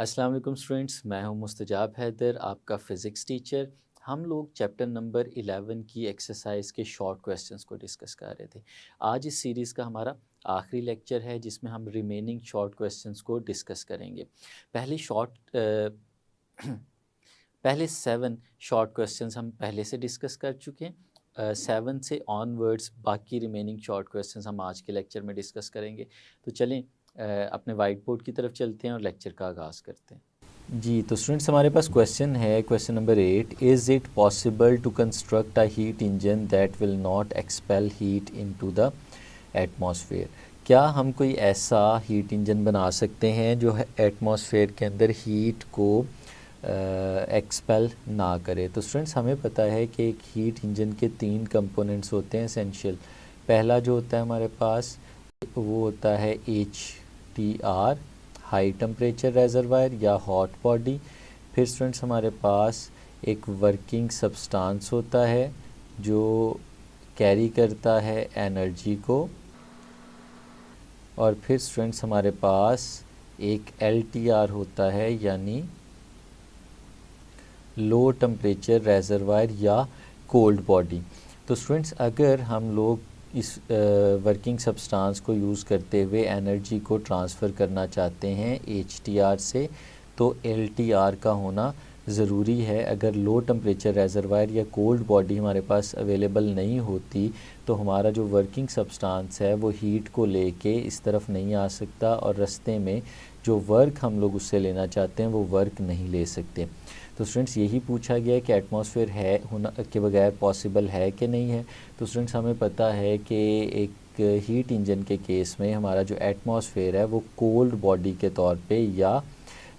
अस्सलाम वालेकुम स्टूडेंट्स, मैं हूं मुस्तजाब हैदर, आपका फ़िज़िक्स टीचर। हम लोग चैप्टर नंबर 11 की एक्सरसाइज के शॉर्ट क्वेश्चंस को डिस्कस कर रहे थे। आज इस सीरीज़ का हमारा आखिरी लेक्चर है जिसमें हम रिमेनिंग शॉर्ट क्वेश्चंस को डिस्कस करेंगे। पहले पहले 7 शॉर्ट क्वेश्चंस हम पहले से डिस्कस कर चुके हैं। 7 से ऑनवर्ड्स बाकी रिमेनिंग शॉर्ट क्वेश्चंस हम आज के लेक्चर में डिस्कस करेंगे। तो चलें अपने वाइट बोर्ड की तरफ चलते हैं और लेक्चर का आगाज़ करते हैं। जी, तो स्टूडेंट्स हमारे पास क्वेश्चन है, question number 8, is it possible to construct a heat engine that will not expel heat into the atmosphere. क्या हम कोई ऐसा हीट इंजन बना सकते हैं जो एटमॉस्फेयर के अंदर हीट को एक्सपेल ना करे। तो स्टूडेंट्स हमें पता है कि एक हीट इंजन के 3 कंपोनेंट्स होते हैं एसेंशियल। पहला जो होता है हमारे पास वो होता है HTR, हाई टेम्परेचर रेजरवायर या हॉट बॉडी। फिर स्टूडेंट्स हमारे पास एक वर्किंग सब्सटेंस होता है जो कैरी करता है एनर्जी को। और फिर स्टूडेंट्स हमारे पास एक LTR होता है यानी लो टेम्परेचर रेजरवायर या कोल्ड बॉडी। तो स्टूडेंट्स अगर हम लोग इस वर्किंग सब्सटेंस को यूज़ करते हुए एनर्जी को ट्रांसफ़र करना चाहते हैं HTR से, तो LTR का होना ज़रूरी है। अगर लो टेम्परेचर रेजरवायर या कोल्ड बॉडी हमारे पास अवेलेबल नहीं होती तो हमारा जो वर्किंग सब्सटेंस है वो हीट को लेके इस तरफ नहीं आ सकता और रास्ते में जो वर्क हम लोग उससे लेना चाहते हैं वो वर्क नहीं ले सकते। तो स्टूडेंट्स यही पूछा गया है कि एटमॉस्फेयर है होना के बगैर पॉसिबल है कि नहीं है। तो स्टूडेंट्स हमें पता है कि एक हीट इंजन के केस में हमारा जो एटमॉस्फेयर है वो कोल्ड बॉडी के तौर पे या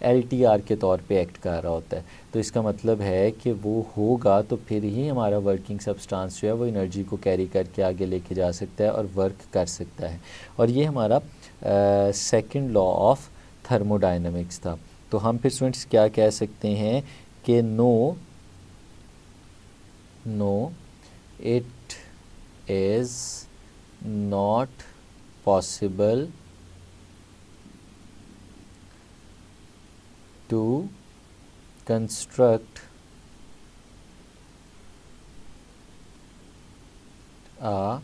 LTR के तौर पे एक्ट कर रहा होता है। तो इसका मतलब है कि वो होगा तो फिर ही हमारा वर्किंग सब्सटेंस जो है वो एनर्जी को कैरी करके आगे लेके जा सकता है और वर्क कर सकता है। और ये हमारा सेकंड लॉ ऑफ थर्मोडायनेमिक्स था। तो हम फिर स्टूडेंट्स क्या कह सकते हैं कि no it is not possible to construct a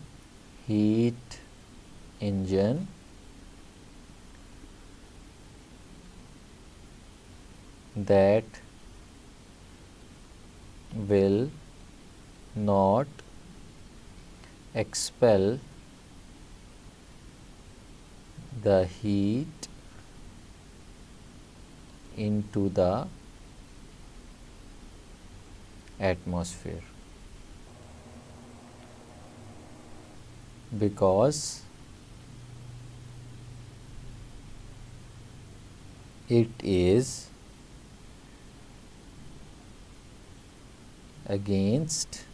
heat engine that will not expel the heat into the atmosphere because it is against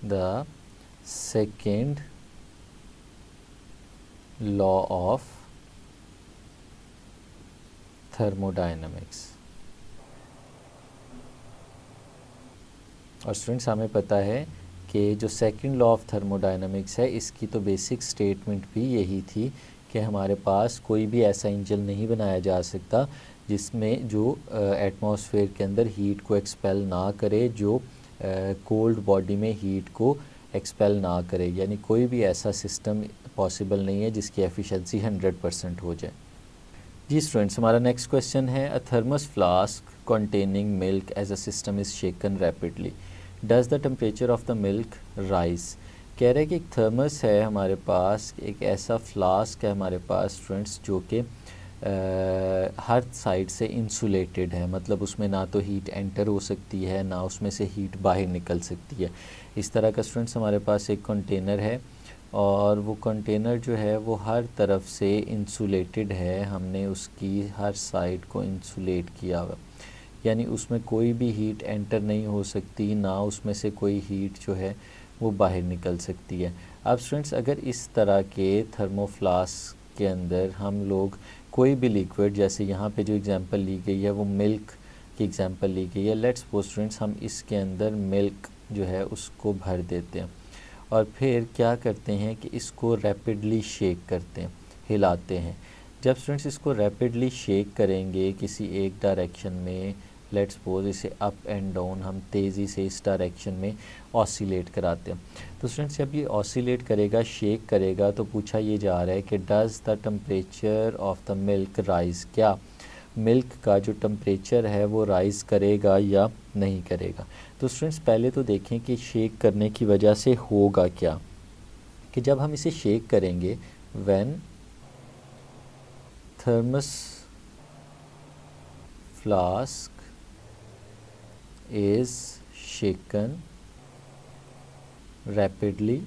the second law of thermodynamics। और स्टूडेंट्स हमें पता है कि जो सेकंड लॉ ऑफ थर्मोडायनामिक्स है इसकी तो basic statement भी यही थी कि हमारे पास कोई भी ऐसा इंजन नहीं बनाया जा सकता जिसमें जो एटमॉस्फेयर के अंदर हीट को एक्सपेल ना करे, जो कोल्ड बॉडी में हीट को एक्सपेल ना करे। यानी कोई भी ऐसा सिस्टम पॉसिबल नहीं है जिसकी एफिशिएंसी 100% हो जाए। जी स्टूडेंट्स हमारा नेक्स्ट क्वेश्चन है, a thermos flask containing milk as a system is shaken rapidly, does the temperature of the milk rise। कह रहे हैं कि एक थर्मस है हमारे पास, एक ऐसा फ्लास्क है हमारे पास स्टूडेंट्स जो कि हर साइड से इंसुलेटेड है, मतलब उसमें ना तो हीट एंटर हो सकती है ना उसमें से हीट बाहर निकल सकती है। इस तरह का स्टूडेंट्स हमारे पास एक कंटेनर है और वो कंटेनर जो है वो हर तरफ से इंसुलेटेड है, हमने उसकी हर साइड को इंसुलेट किया हुआ, यानी उसमें कोई भी हीट एंटर नहीं हो सकती, ना उसमें से कोई हीट जो है वो बाहर निकल सकती है। अब स्टूडेंट्स अगर इस तरह के थर्मोफ्लास्क के अंदर हम लोग कोई भी लिक्विड, जैसे यहाँ पे जो एग्जांपल ली गई है वो मिल्क की एग्जांपल ली गई है, लेट्स सपोज स्टूडेंट्स हम इसके अंदर मिल्क जो है उसको भर देते हैं और फिर क्या करते हैं कि इसको रैपिडली शेक करते हैं। हिलाते हैं। जब स्टूडेंट्स इसको रैपिडली शेक करेंगे किसी एक डायरेक्शन में, लेट्स सपोज इसे अप एंड डाउन हम तेज़ी से इस डायरेक्शन में ऑसिलेट कराते हैं, तो स्टूडेंट्स जब ये ऑसिलेट करेगा, शेक करेगा, तो पूछा ये जा रहा है कि does the temperature of the milk rise, क्या मिल्क का जो टेम्परेचर है वो राइज़ करेगा या नहीं करेगा। तो स्टूडेंट्स पहले तो देखें कि शेक करने की वजह से होगा क्या, कि जब हम इसे शेक करेंगे, when thermos flask is shaken rapidly,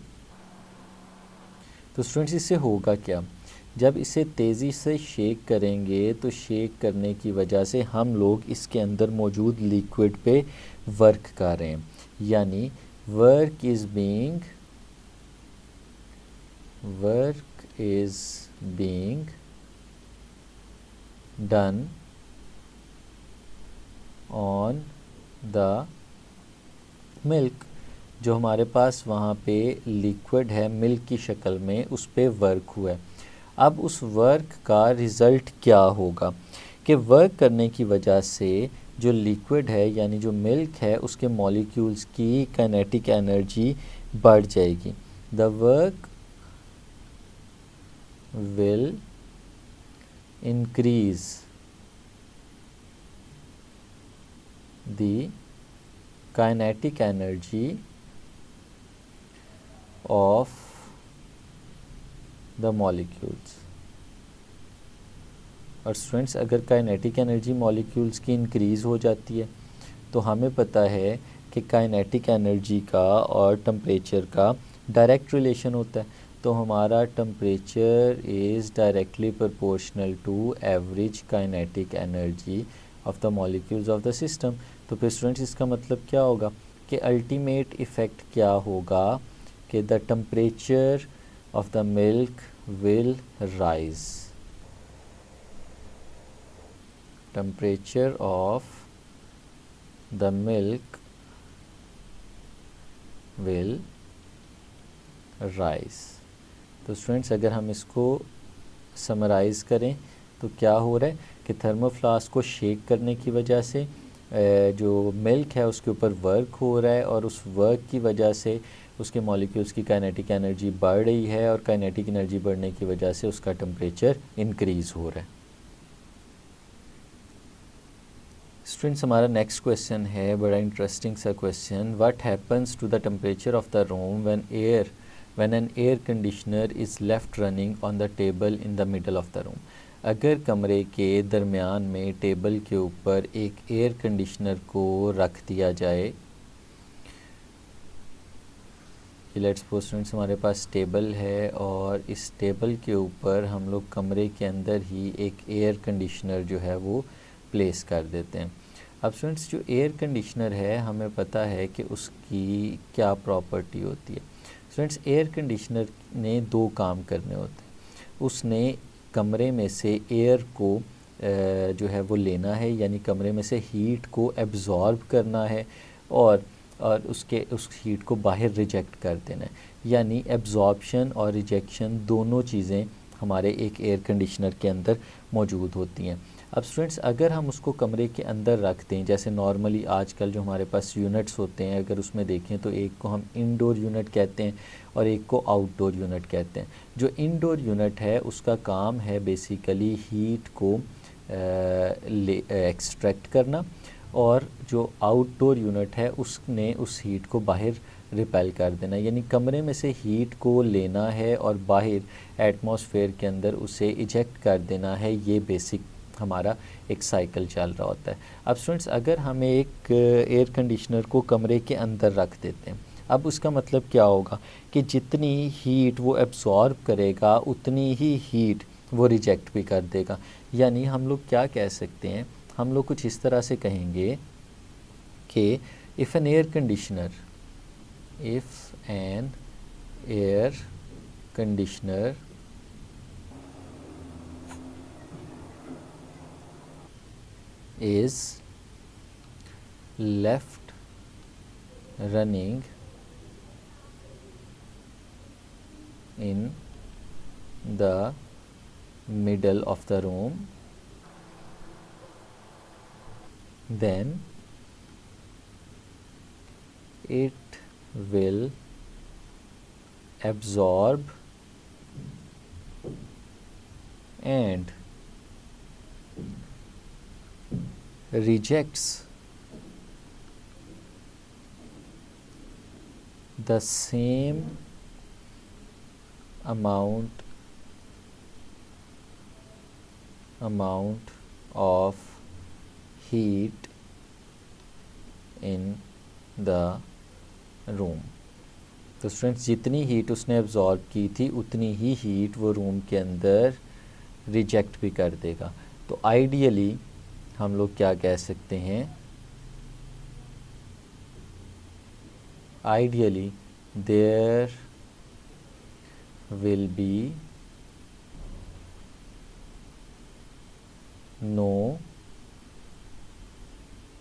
तो स्टूडेंट्स इससे होगा क्या, जब इसे तेज़ी से शेक करेंगे तो शेक करने की वजह से हम लोग इसके अंदर मौजूद लिक्विड पे वर्क कर रहे हैं, यानी work is being done on the milk, जो हमारे पास वहाँ पे लिक्विड है मिल्क की शक्ल में, उस पे वर्क हुआ है। अब उस वर्क का रिज़ल्ट क्या होगा कि वर्क करने की वजह से जो लिक्विड है यानी जो मिल्क है उसके मॉलिक्यूल्स की काइनेटिक एनर्जी बढ़ जाएगी। The work will increase the kinetic energy of the molecules। और स्टूडेंट्स अगर काइनेटिक एनर्जी मॉलिक्यूल्स की इंक्रीज़ हो जाती है तो हमें पता है कि काइनेटिक एनर्जी का और टेम्परेचर का डायरेक्ट रिलेशन होता है, तो हमारा temperature is directly proportional to average kinetic energy of the molecules of the system. तो फिर स्टूडेंट्स इसका मतलब क्या होगा कि अल्टीमेट इफ़ेक्ट क्या होगा कि the temperature of the milk will rise, temperature of the milk will rise. तो स्टूडेंट्स अगर हम इसको समराइज़ करें तो क्या हो रहा है कि थर्मोफ्लास्क को शेक करने की वजह से जो मिल्क है उसके ऊपर वर्क हो रहा है और उस वर्क की वजह से उसके मॉलिक्यूल्स की काइनेटिक एनर्जी बढ़ रही है और काइनेटिक एनर्जी बढ़ने की वजह से उसका टेम्परेचर इंक्रीज़ हो रहा है। स्टूडेंट्स हमारा नेक्स्ट क्वेश्चन है बड़ा इंटरेस्टिंग सा question, what happens to the temperature of the room when an air conditioner is left running on the table in the middle of the room. अगर कमरे के दरमियान में टेबल के ऊपर एक एयर कंडीशनर को रख दिया जाए, लेट्स सपोज स्टूडेंट्स हमारे पास टेबल है और इस टेबल के ऊपर हम लोग कमरे के अंदर ही एक एयर कंडीशनर जो है वो प्लेस कर देते हैं। अब स्टूडेंट्स जो एयर कंडीशनर है हमें पता है कि उसकी क्या प्रॉपर्टी होती है। स्टूडेंट्स एयर कंडीशनर ने दो काम करने होते हैं, उसने कमरे में से एयर को जो है वो लेना है, यानी कमरे में से हीट को एब्ज़ॉर्ब करना है और उस हीट को बाहर रिजेक्ट कर देना है, यानी एब्ज़ॉर्प्शन और रिजेक्शन दोनों चीज़ें हमारे एक एयर कंडीशनर के अंदर मौजूद होती हैं। अब स्टूडेंट्स अगर हम उसको कमरे के अंदर रख दें, जैसे नॉर्मली आजकल जो हमारे पास यूनिट्स होते हैं अगर उसमें देखें तो एक को हम इंडोर यूनिट कहते हैं और एक को आउटडोर यूनिट कहते हैं। जो इंडोर यूनिट है उसका काम है बेसिकली हीट को एक्सट्रैक्ट करना और जो आउटडोर यूनिट है उसने उस हीट को बाहर रिपेल कर देना, यानी कमरे में से हीट को लेना है और बाहर एटमॉस्फेयर के अंदर उसे इजेक्ट कर देना है। ये बेसिक हमारा एक साइकिल चल रहा होता है। अब स्टूडेंट्स अगर हम एक एयर कंडीशनर को कमरे के अंदर रख देते हैं, अब उसका मतलब क्या होगा कि जितनी हीट वो एब्ज़ॉर्ब करेगा उतनी ही हीट वो रिजेक्ट भी कर देगा। यानी हम लोग क्या कह सकते हैं, हम लोग कुछ इस तरह से कहेंगे कि if an air conditioner is left running in the middle of the room, then it will absorb and rejects the same amount of heat in the room। तो स्टूडेंट्स जितनी हीट उसने एब्जॉर्ब की थी उतनी ही हीट वो room के अंदर reject भी कर देगा। तो आइडियली हम लोग क्या कह सकते हैं, ideally there will be no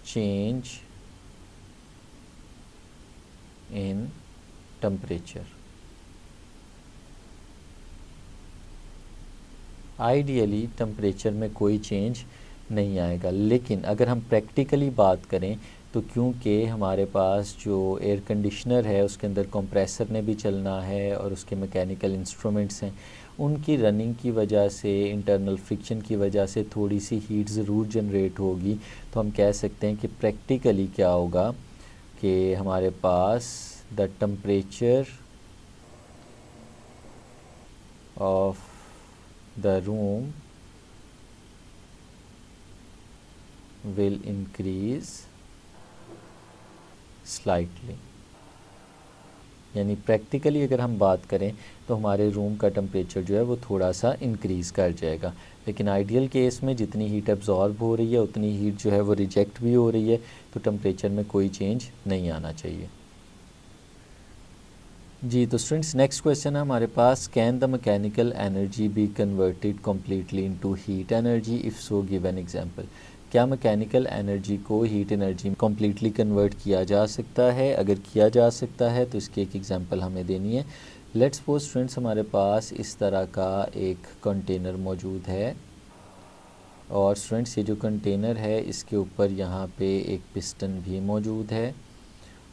change in temperature। Ideally temperature में कोई चेंज नहीं आएगा, लेकिन अगर हम प्रैक्टिकली बात करें तो क्योंकि हमारे पास जो एयर कंडीशनर है उसके अंदर कंप्रेसर ने भी चलना है और उसके मैकेनिकल इंस्ट्रूमेंट्स हैं, उनकी रनिंग की वजह से, इंटरनल फ्रिक्शन की वजह से थोड़ी सी हीट ज़रूर जनरेट होगी। तो हम कह सकते हैं कि प्रैक्टिकली क्या होगा कि हमारे पास the temperature of the room will increase slightly. यानी प्रैक्टिकली अगर हम बात करें तो हमारे रूम का टेम्परेचर जो है वो थोड़ा सा इंक्रीज़ कर जाएगा, लेकिन आइडियल केस में जितनी हीट एब्जॉर्ब हो रही है उतनी हीट जो है वो रिजेक्ट भी हो रही है, तो टेम्परेचर में कोई चेंज नहीं आना चाहिए। जी तो स्टूडेंट्स नेक्स्ट क्वेश्चन है हमारे पास, can the mechanical energy be converted completely into heat energy, if so give an example. क्या मैकेनिकल एनर्जी को हीट एनर्जी में कम्प्लीटली कन्वर्ट किया जा सकता है? अगर किया जा सकता है तो इसकी एक एग्जांपल हमें देनी है। लेट्स सपोज स्टूडेंट्स हमारे पास इस तरह का एक कंटेनर मौजूद है और स्टूडेंट्स ये जो कंटेनर है इसके ऊपर यहाँ पे एक पिस्टन भी मौजूद है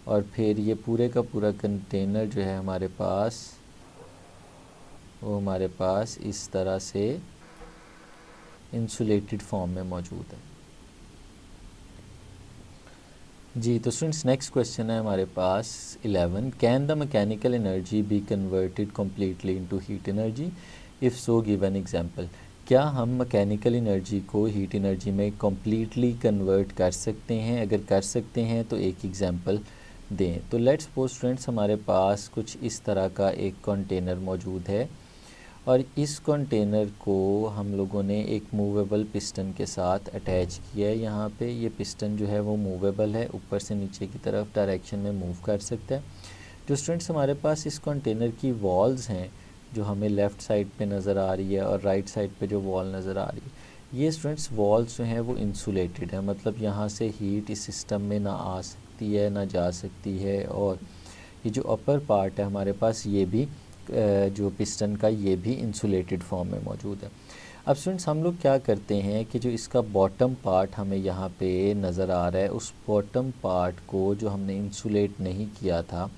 और फिर ये पूरे का पूरा कंटेनर जो है हमारे पास वो हमारे पास इस तरह से इंसुलेटेड फॉर्म में मौजूद है। जी तो स्टूडेंट्स नेक्स्ट क्वेश्चन है हमारे पास 11, can the mechanical energy be converted completely into heat energy, if so give an example. क्या हम मैकेनिकल एनर्जी को हीट एनर्जी में कम्प्लीटली कन्वर्ट कर सकते हैं? अगर कर सकते हैं तो एक एग्जांपल दें। तो लेट्स सपोज स्टूडेंट्स हमारे पास कुछ इस तरह का एक कंटेनर मौजूद है और इस कंटेनर को हम लोगों ने एक मूवेबल पिस्टन के साथ अटैच किया है। यहाँ पे ये पिस्टन जो है वो मूवेबल है, ऊपर से नीचे की तरफ डायरेक्शन में मूव कर सकता है। जो स्टूडेंट्स हमारे पास इस कंटेनर की वॉल्स हैं जो हमें लेफ़्ट साइड पे नज़र आ रही है और राइट साइड पे जो वॉल नज़र आ रही है, ये स्टूडेंट्स वॉल्स जो हैं वो इंसुलेटेड है, मतलब यहाँ से हीट इस सिस्टम में ना आ सकती है ना जा सकती है। और ये जो अपर पार्ट है हमारे पास ये भी जो पिस्टन का ये भी इंसुलेटेड फॉर्म में मौजूद है। अब स्टूडेंट्स हम लोग क्या करते हैं कि जो इसका बॉटम पार्ट हमें यहाँ पे नज़र आ रहा है उस बॉटम पार्ट को जो हमने इंसुलेट नहीं किया था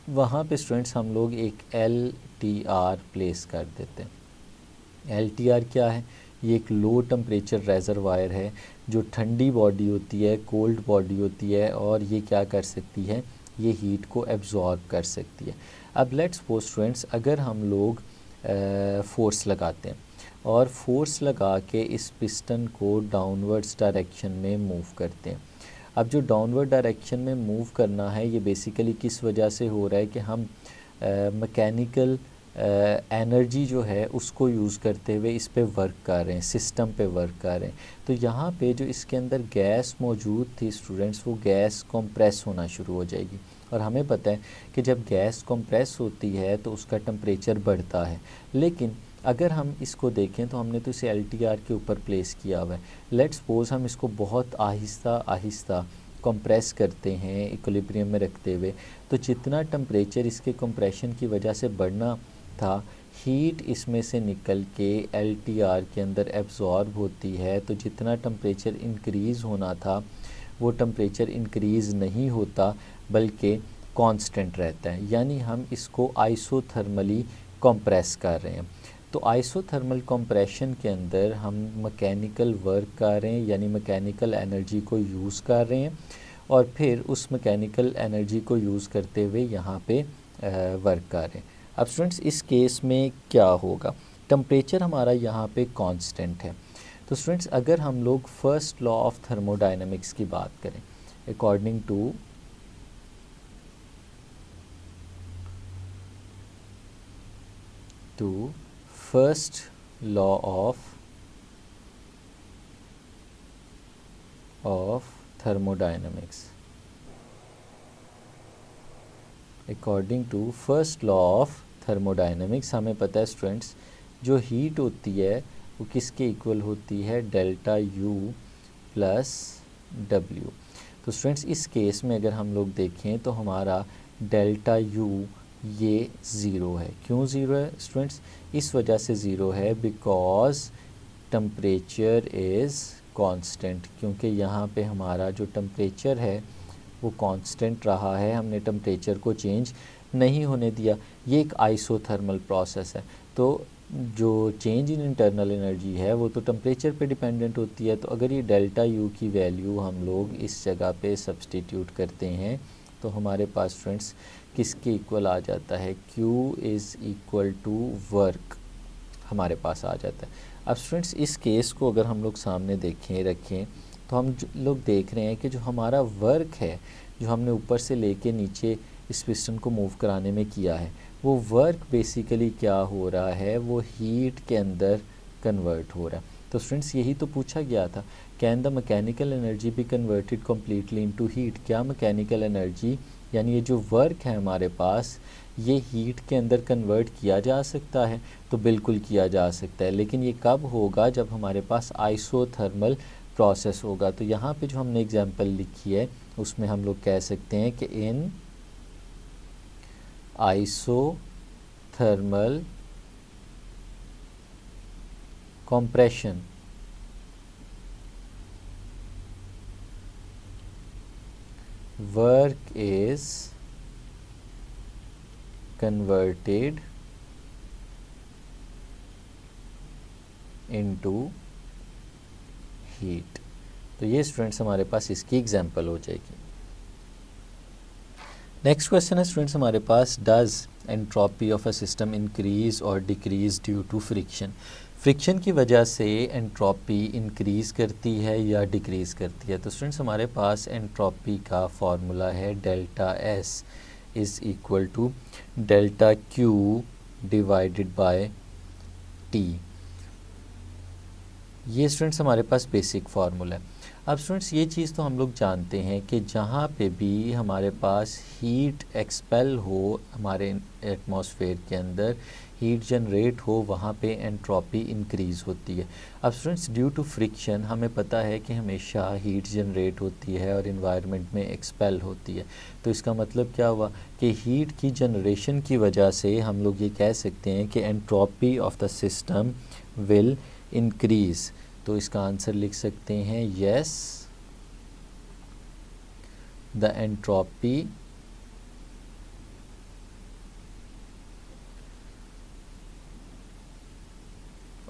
वहाँ पे स्टूडेंट्स हम लोग एक LTR प्लेस कर देते हैं। LTR क्या है? ये एक लो टेम्परेचर रेजरवायर है जो ठंडी बॉडी होती है, कोल्ड बॉडी होती है और ये क्या कर सकती है, ये हीट को एब्जॉर्ब कर सकती है। अब लेट्स सपोज स्टूडेंट्स अगर हम लोग फोर्स लगाते हैं और फोर्स लगा के इस पिस्टन को डाउनवर्ड्स डायरेक्शन में मूव करते हैं। अब जो डाउनवर्ड डायरेक्शन में मूव करना है ये बेसिकली किस वजह से हो रहा है कि हम मैकेनिकल एनर्जी जो है उसको यूज़ करते हुए इस पे वर्क कर रहे हैं, सिस्टम पे वर्क कर रहे हैं। तो यहाँ पे जो इसके अंदर गैस मौजूद थी स्टूडेंट्स, वो गैस कंप्रेस होना शुरू हो जाएगी और हमें पता है कि जब गैस कंप्रेस होती है तो उसका टेम्परेचर बढ़ता है। लेकिन अगर हम इसको देखें तो हमने तो इसे LTR के ऊपर प्लेस किया हुआ है। लेट्स सपोज हम इसको बहुत आहिस्ता आहिस्ता कंप्रेस करते हैं इक्विलिब्रियम में रखते हुए, तो जितना टेम्परेचर इसके कंप्रेशन की वजह से बढ़ना था हीट इसमें से निकल के LTR के अंदर एब्ज़ॉर्ब होती है, तो जितना टेम्परेचर इंक्रीज़ होना था वो टेम्परेचर इंक्रीज़ नहीं होता बल्कि कांस्टेंट रहता है, यानी हम इसको आइसोथर्मली कंप्रेस कर रहे हैं। तो आइसोथर्मल कंप्रेशन के अंदर हम मैकेनिकल वर्क कर रहे हैं, यानी मैकेनिकल एनर्जी को यूज़ कर रहे हैं और फिर उस मैकेनिकल एनर्जी को यूज़ करते हुए यहाँ पे वर्क कर रहे हैं। अब स्टूडेंट्स इस केस में क्या होगा, टेम्परेचर हमारा यहाँ पे कांस्टेंट है। तो स्टूडेंट्स अगर हम लोग फर्स्ट लॉ ऑफ थर्मोडायनेमिक्स की बात करें, according to first law of thermodynamics, according to first law of thermodynamics हमें पता है स्टूडेंट्स जो हीट होती है वो किसके इक्वल होती है, डेल्टा U प्लस W। तो स्टूडेंट्स इस केस में अगर हम लोग देखें तो हमारा डेल्टा U ये ज़ीरो है। क्यों ज़ीरो है स्टूडेंट्स, इस वजह से ज़ीरो है बिकॉज़ टेम्परेचर इज़ कांस्टेंट, क्योंकि यहाँ पे हमारा जो टेम्परेचर है वो कांस्टेंट रहा है, हमने टेम्परेचर को चेंज नहीं होने दिया। ये एक आइसोथर्मल प्रोसेस है, तो जो चेंज इन इंटरनल एनर्जी है वो तो टेम्परेचर पे डिपेंडेंट होती है। तो अगर ये डेल्टा U की वैल्यू हम लोग इस जगह पे सब्सटीट्यूट करते हैं तो हमारे पास स्टूडेंट्स किसके इक्वल आ जाता है, Q is equal to work हमारे पास आ जाता है। अब स्टूडेंट्स इस केस को अगर हम लोग सामने रखें तो हम लोग देख रहे हैं कि जो हमारा वर्क है जो हमने ऊपर से लेके नीचे इस पिस्टन को मूव कराने में किया है, वो वर्क बेसिकली क्या हो रहा है, वो हीट के अंदर कन्वर्ट हो रहा है। तो स्टूडेंट्स यही तो पूछा गया था, can the mechanical energy be converted completely into heat, क्या मैकेनिकल एनर्जी यानी ये जो वर्क है हमारे पास ये हीट के अंदर कन्वर्ट किया जा सकता है। तो बिल्कुल किया जा सकता है, लेकिन ये कब होगा, जब हमारे पास आइसोथर्मल प्रोसेस होगा। तो यहाँ पे जो हमने एग्जांपल लिखी है उसमें हम लोग कह सकते हैं कि in isothermal compression work is converted into heat। तो ये स्टूडेंट्स हमारे पास इसकी एग्जांपल हो जाएगी। नेक्स्ट क्वेश्चन है स्टूडेंट्स हमारे पास, does entropy of a system increase और decrease due to friction. Friction की वजह से एंट्रोपी इंक्रीज़ करती है या डिक्रीज़ करती है। तो स्टूडेंट्स हमारे पास एंट्रोपी का फॉर्मूला है delta S is equal to delta Q divided by T। ये स्टूडेंट्स हमारे पास बेसिक फार्मूला है। अब स्टूडेंट्स ये चीज़ तो हम लोग जानते हैं कि जहाँ पे भी हमारे पास हीट एक्सपेल हो हमारे एटमॉस्फेयर के अंदर, हीट जनरेट हो, वहाँ पे एंट्रोपी इंक्रीज़ होती है। अब स्टूडेंट्स ड्यू टू फ्रिक्शन हमें पता है कि हमेशा हीट जनरेट होती है और इन्वायरमेंट में एक्सपेल होती है। तो इसका मतलब क्या हुआ कि हीट की जनरेशन की वजह से हम लोग ये कह सकते हैं कि entropy of the system will increase. तो इसका आंसर लिख सकते हैं yes, the entropy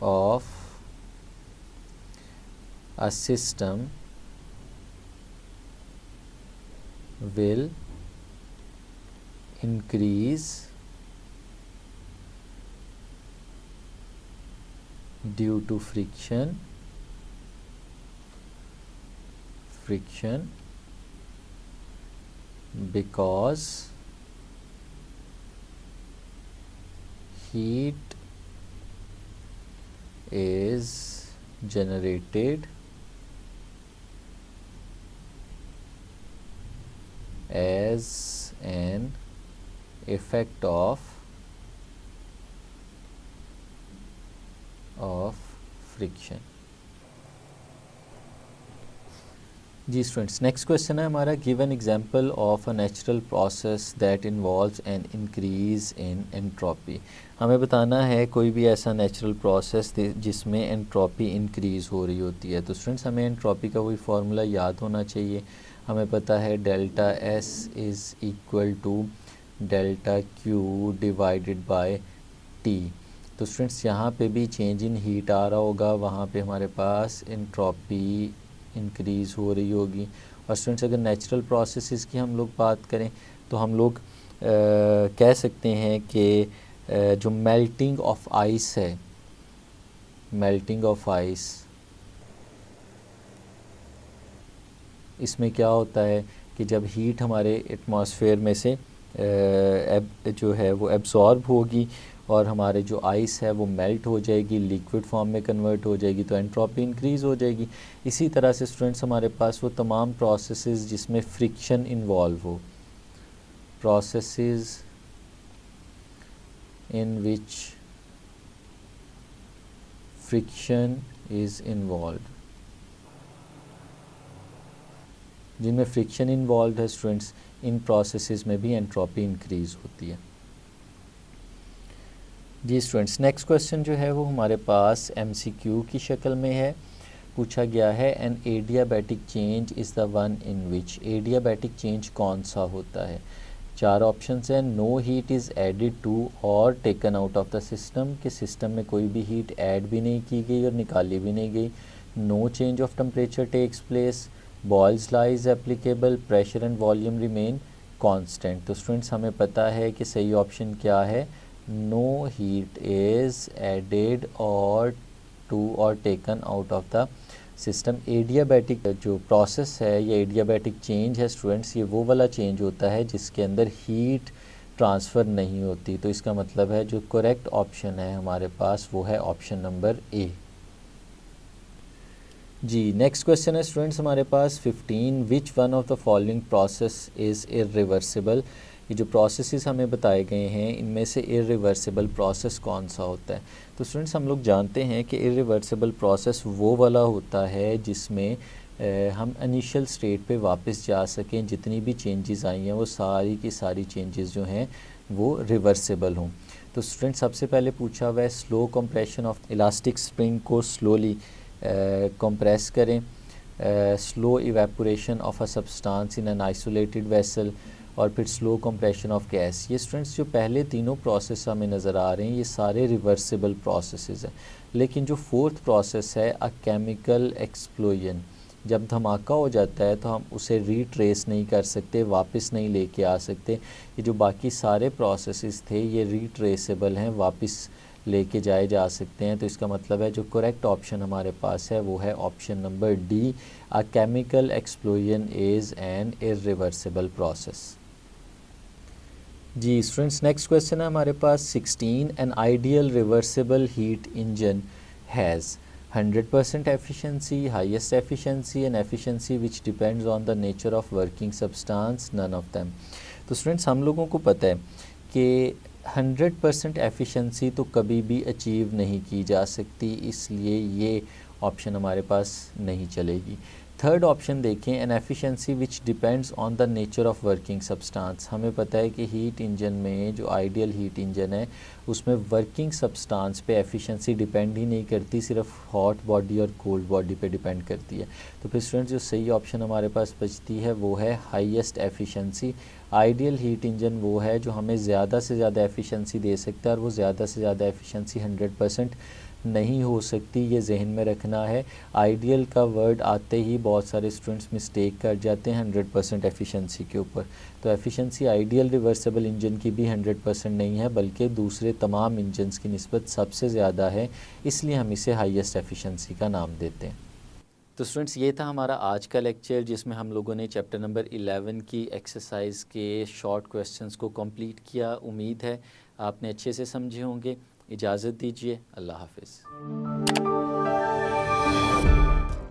of a system will increase due to friction because heat is generated as an effect of friction। जी स्टूडेंट्स, नेक्स्ट क्वेश्चन है हमारा, give an example of a natural process that involves an increase in entropy. हमें बताना है कोई भी ऐसा natural process जिसमें एंट्रोपी इंक्रीज़ हो रही होती है। तो स्टूडेंट्स, हमें एंट्रोपी का कोई फार्मूला याद होना चाहिए। हमें पता है delta S is equal to delta Q divided by T. तो स्टूडेंट्स, यहाँ पे भी चेंज इन हीट आ रहा होगा, वहाँ पे हमारे पास एंट्रोपी इंक्रीज़ हो रही होगी। और स्टूडेंट्स, अगर नेचुरल प्रोसेसेस की हम लोग बात करें तो हम लोग कह सकते हैं कि जो मेल्टिंग ऑफ आइस है, मेल्टिंग ऑफ आइस, इसमें क्या होता है कि जब हीट हमारे एटमॉस्फेयर में से जो है वो एब्जॉर्ब होगी और हमारे जो आइस है वो मेल्ट हो जाएगी, लिक्विड फॉर्म में कन्वर्ट हो जाएगी, तो एंट्रोपी इंक्रीज़ हो जाएगी। इसी तरह से स्टूडेंट्स, हमारे पास वो तमाम प्रोसेसेस जिसमें फ्रिक्शन इन्वॉल्व हो, processes in which friction is involve, जिनमें फ्रिक्शन इन्वॉल्व है स्टूडेंट्स, इन प्रोसेसेस में भी एंट्रोपी इंक्रीज़ होती है। जी स्टूडेंट्स, नेक्स्ट क्वेश्चन जो है वो हमारे पास एमसीक्यू की शक्ल में है। पूछा गया है, an adiabatic change is the one in which, adiabatic change कौन सा होता है। 4 ऑप्शंस हैं, no heat is added to और taken out of the system, कि सिस्टम में कोई भी हीट ऐड भी नहीं की गई और निकाली भी नहीं गई। No change of temperature takes place, Boyle's law is applicable, pressure and volume remain constant. तो स्टूडेंट्स, हमें पता है कि सही ऑप्शन क्या है, नो हीट इज़ एडेड और टू और taken out of the system. Adiabatic जो प्रोसेस है या एडियाबैटिक चेंज है स्टूडेंट्स, ये वो वाला चेंज होता है जिसके अंदर हीट ट्रांसफ़र नहीं होती। तो इसका मतलब है जो करेक्ट ऑप्शन है हमारे पास वो है ऑप्शन नंबर ए। जी नेक्स्ट क्वेश्चन है स्टूडेंट्स हमारे पास 15, which one of the following process is irreversible. ये जो प्रोसेसेस हमें बताए गए हैं इनमें से इरिवर्सिबल प्रोसेस कौन सा होता है। तो स्टूडेंट्स, हम लोग जानते हैं कि इरिवर्सिबल प्रोसेस वो वाला होता है जिसमें हम इनिशियल स्टेट पे वापस जा सकें, जितनी भी चेंजेस आई हैं वो सारी की सारी चेंजेस जो हैं वो रिवर्सिबल हों। तो स्टूडेंट्स, सबसे पहले पूछा हुआ है slow compression of elastic spring को स्लोली कंप्रेस करें, slow evaporation of a substance in an isolated vessel, और फिर स्लो कंप्रेशन ऑफ गैस। ये स्टूडेंट्स जो पहले तीनों प्रोसेस हमें नज़र आ रहे हैं ये सारे रिवर्सिबल प्रोसेसेस हैं। लेकिन जो फोर्थ प्रोसेस है अ केमिकल एक्सप्लोजन, जब धमाका हो जाता है तो हम उसे रीट्रेस नहीं कर सकते, वापस नहीं लेके आ सकते। ये जो बाकी सारे प्रोसेसेस थे ये रीट्रेसेबल हैं, वापस लेके जाए जा सकते हैं। तो इसका मतलब है जो करेक्ट ऑप्शन हमारे पास है वो है option number D, a chemical explosion is an irreversible process. जी स्टूडेंट्स, नेक्स्ट क्वेश्चन है हमारे पास 16, an ideal reversible heat engine has 100% efficiency, highest efficiency and efficiency which depends on the nature of working substance, none of them। तो students, हम लोगों को पता है कि 100% एफिशिएंसी तो कभी भी अचीव नहीं की जा सकती, इसलिए ये ऑप्शन हमारे पास नहीं चलेगी। थर्ड ऑप्शन देखें, an efficiency which depends on the nature of working substance. हमें पता है कि हीट इंजन में जो आइडियल हीट इंजन है उसमें वर्किंग सब्सटेंस पे एफिशिएंसी डिपेंड ही नहीं करती, सिर्फ हॉट बॉडी और कोल्ड बॉडी पे डिपेंड करती है। तो फिर स्टूडेंट्स, जो सही ऑप्शन हमारे पास बचती है वो है highest efficiency. Ideal heat engine वो है जो हमें ज़्यादा से ज़्यादा एफिशिएंसी दे सकता है और वो ज़्यादा से ज़्यादा एफिशिएंसी 100% नहीं हो सकती, ये जहन में रखना है। आइडियल का वर्ड आते ही बहुत सारे स्टूडेंट्स मिस्टेक कर जाते हैं 100% एफिशिएंसी के ऊपर। तो एफिशिएंसी आइडियल रिवर्सिबल इंजन की भी 100% नहीं है, बल्कि दूसरे तमाम इंजन्स की निस्बत सबसे ज़्यादा है, इसलिए हम इसे हाईएस्ट एफिशिएंसी का नाम देते हैं। तो स्टूडेंट्स, ये था हमारा आज का लेक्चर जिसमें हम लोगों ने चैप्टर नंबर 11 की एक्सरसाइज के शॉर्ट क्वेश्चंस को कंप्लीट किया। उम्मीद है आपने अच्छे से समझे होंगे। इजाज़त दीजिए, अल्लाह हाफिज़।